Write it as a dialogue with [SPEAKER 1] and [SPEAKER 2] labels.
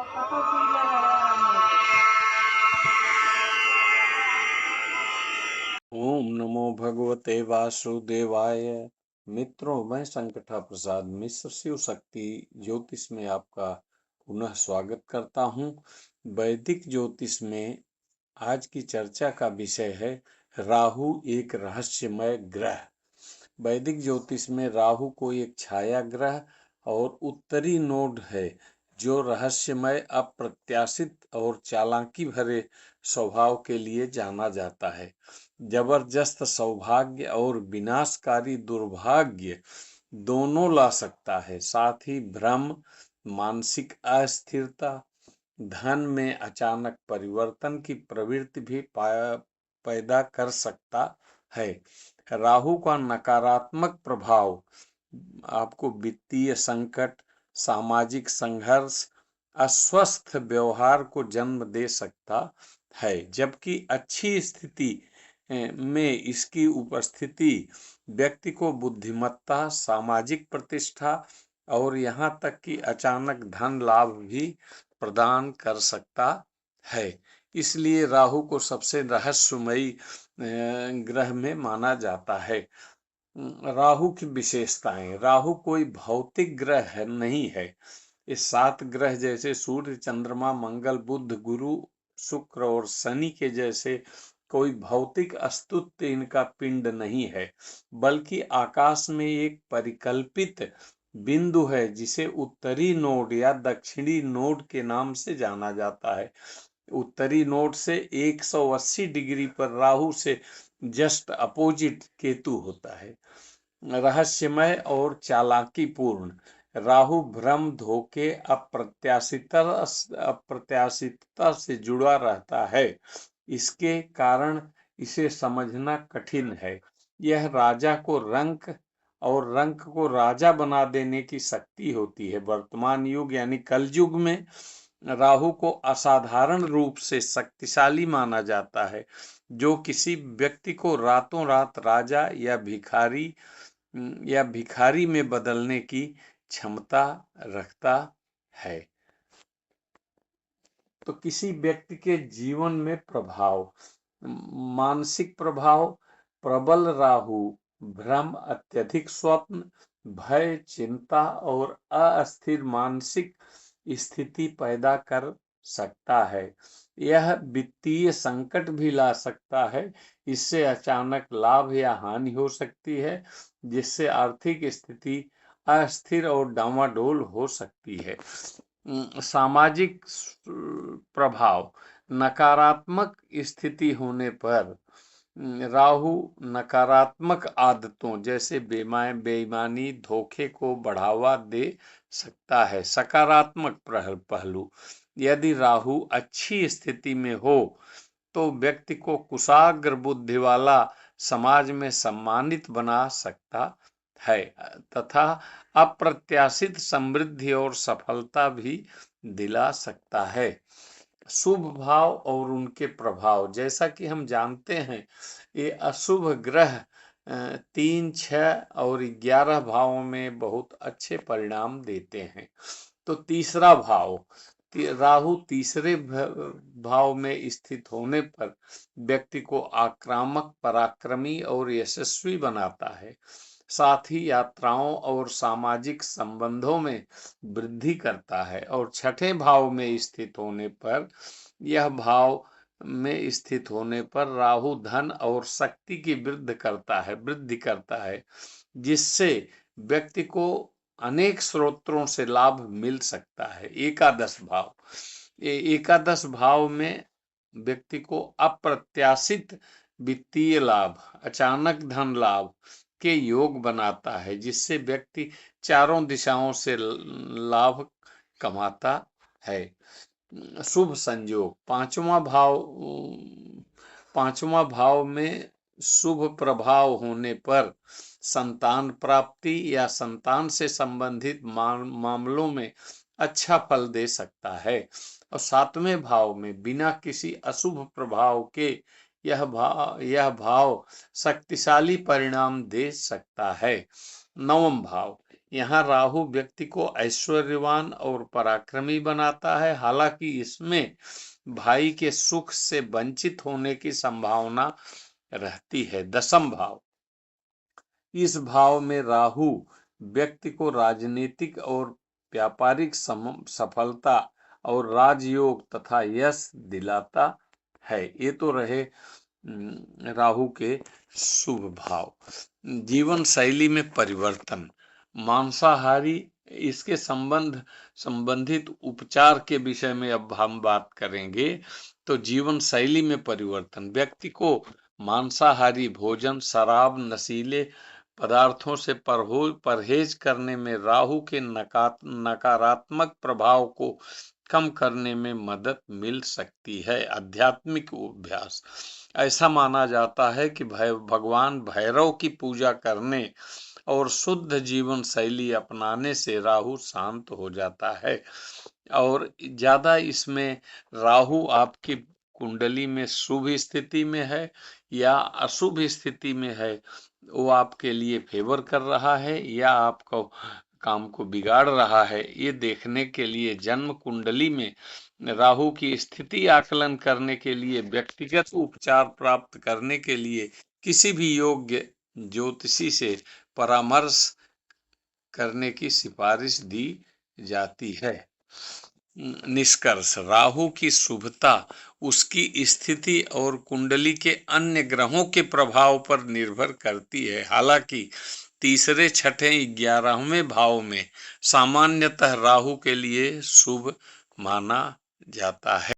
[SPEAKER 1] ओम नमो भगवते वासुदेवाय। मित्रों, मैं संकटा प्रसाद मिश्र शिव शक्ति ज्योतिष में आपका पुनः स्वागत करता हूं। वैदिक ज्योतिष में आज की चर्चा का विषय है राहु एक रहस्यमय ग्रह। वैदिक ज्योतिष में राहु को एक छाया ग्रह और उत्तरी नोड है जो रहस्यमय, अप्रत्याशित और चालाकी भरे स्वभाव के लिए जाना जाता है। जबरदस्त सौभाग्य और विनाशकारी दुर्भाग्य दोनों ला सकता है। साथ ही भ्रम, मानसिक अस्थिरता, धन में अचानक परिवर्तन की प्रवृत्ति भी पैदा कर सकता है। राहु का नकारात्मक प्रभाव आपको वित्तीय संकट, सामाजिक संघर्ष, अस्वस्थ व्यवहार को जन्म दे सकता है, जबकि अच्छी स्थिति में इसकी उपस्थिति व्यक्ति को बुद्धिमत्ता, सामाजिक प्रतिष्ठा और यहाँ तक कि अचानक धन लाभ भी प्रदान कर सकता है। इसलिए राहु को सबसे रहस्यमयी ग्रह में माना जाता है। राहु की विशेषताएं। राहु कोई भौतिक ग्रह नहीं है। ये 7 ग्रह जैसे सूर्य, चंद्रमा, मंगल, बुध, गुरु, शुक्र और शनि के जैसे कोई भौतिक अस्तित्व इनका पिंड नहीं है, बल्कि आकाश में एक परिकल्पित बिंदु है जिसे उत्तरी नोड या दक्षिणी नोड के नाम से जाना जाता है। उत्तरी नोड से 180 डिग्री पर राहु से जस्ट अपोजिट केतु होता है। रहस्यमय और चालाकीपूर्ण। राहु भ्रम, धोखे, अप्रत्याशितता से जुड़ा रहता है। इसके कारण इसे समझना कठिन है। यह राजा को रंक और रंक को राजा बना देने की शक्ति होती है। वर्तमान युग यानी कलयुग में राहु को असाधारण रूप से शक्तिशाली माना जाता है, जो किसी व्यक्ति को रातों रात राजा या भिखारी में बदलने की क्षमता रखता है। तो किसी व्यक्ति के जीवन में प्रभाव। मानसिक प्रभाव। प्रबल राहु भ्रम, अत्यधिक स्वप्न, भय, चिंता और अस्थिर मानसिक स्थिति पैदा कर सकता है। यह वित्तीय संकट भी ला सकता है। इससे अचानक लाभ या हानि हो सकती है, जिससे आर्थिक स्थिति अस्थिर और डामाडोल हो सकती है। सामाजिक प्रभाव। नकारात्मक स्थिति होने पर राहु नकारात्मक आदतों जैसे बेईमानी, धोखे को बढ़ावा दे सकता है। सकारात्मक पहलू। यदि राहु अच्छी स्थिति में हो तो व्यक्ति को कुशाग्र बुद्धि वाला, समाज में सम्मानित बना सकता है तथा अप्रत्याशित समृद्धि और सफलता भी दिला सकता है। शुभ भाव और उनके प्रभाव। जैसा कि हम जानते हैं, ये अशुभ ग्रह 3, 6 और 11 भावों में बहुत अच्छे परिणाम देते हैं। तो तीसरा भाव, राहु तीसरे भाव में स्थित होने पर व्यक्ति को आक्रामक, पराक्रमी और यशस्वी बनाता है। साथ ही यात्राओं और सामाजिक संबंधों में वृद्धि करता है। और छठे भाव में स्थित होने पर, यह भाव में स्थित होने पर राहु धन और शक्ति की वृद्धि करता है, जिससे व्यक्ति को अनेक स्रोतों से लाभ मिल सकता है। एकादश भाव। एकादश भाव में व्यक्ति को अप्रत्याशित वित्तीय लाभ, अचानक धन लाभ के योग बनाता है, जिससे व्यक्ति चारों दिशाओं से लाभ कमाता है। शुभ संयोग। पांचवा भाव में शुभ प्रभाव होने पर संतान प्राप्ति या संतान से संबंधित मामलों में अच्छा फल दे सकता है। और 7वें भाव में बिना किसी अशुभ प्रभाव के यह भाव शक्तिशाली परिणाम दे सकता है। 9वां भाव। यहाँ राहु व्यक्ति को ऐश्वर्यवान और पराक्रमी बनाता है। हालांकि इसमें भाई के सुख से वंचित होने की संभावना रहती है। दशम भाव, इस भाव में राहु व्यक्ति को राजनीतिक और व्यापारिक सफलता और राजयोग तथा यश दिलाता है। ये तो रहे राहु के शुभ भाव। जीवन शैली में परिवर्तन, मांसाहारी, इसके संबंधित उपचार के विषय में अब हम बात करेंगे। तो जीवन शैली में परिवर्तन, व्यक्ति को मांसाहारी भोजन, शराब, नशीले पदार्थों से परहेज करने में राहु के नकारात्मक प्रभाव को कम करने में मदद मिल सकती है। आध्यात्मिक अभ्यास, ऐसा माना जाता है कि भगवान भैरव की पूजा करने और शुद्ध जीवन शैली अपनाने से राहु शांत हो जाता है। और ज्यादा इसमें राहु आपकी कुंडली में शुभ स्थिति में है या अशुभ स्थिति में है, वो आपके लिए फेवर कर रहा है या आपको काम को बिगाड़ रहा है, ये देखने के लिए जन्म कुंडली में राहु की स्थिति आकलन करने के लिए व्यक्तिगत उपचार प्राप्त करने के लिए किसी भी योग्य ज्योतिषी से परामर्श करने की सिफारिश दी जाती है। निष्कर्ष, राहु की शुभता उसकी स्थिति और कुंडली के अन्य ग्रहों के प्रभाव पर निर्भर करती है। हालांकि तीसरे, छठे, 11वें भाव में सामान्यतः राहु के लिए शुभ माना जाता है।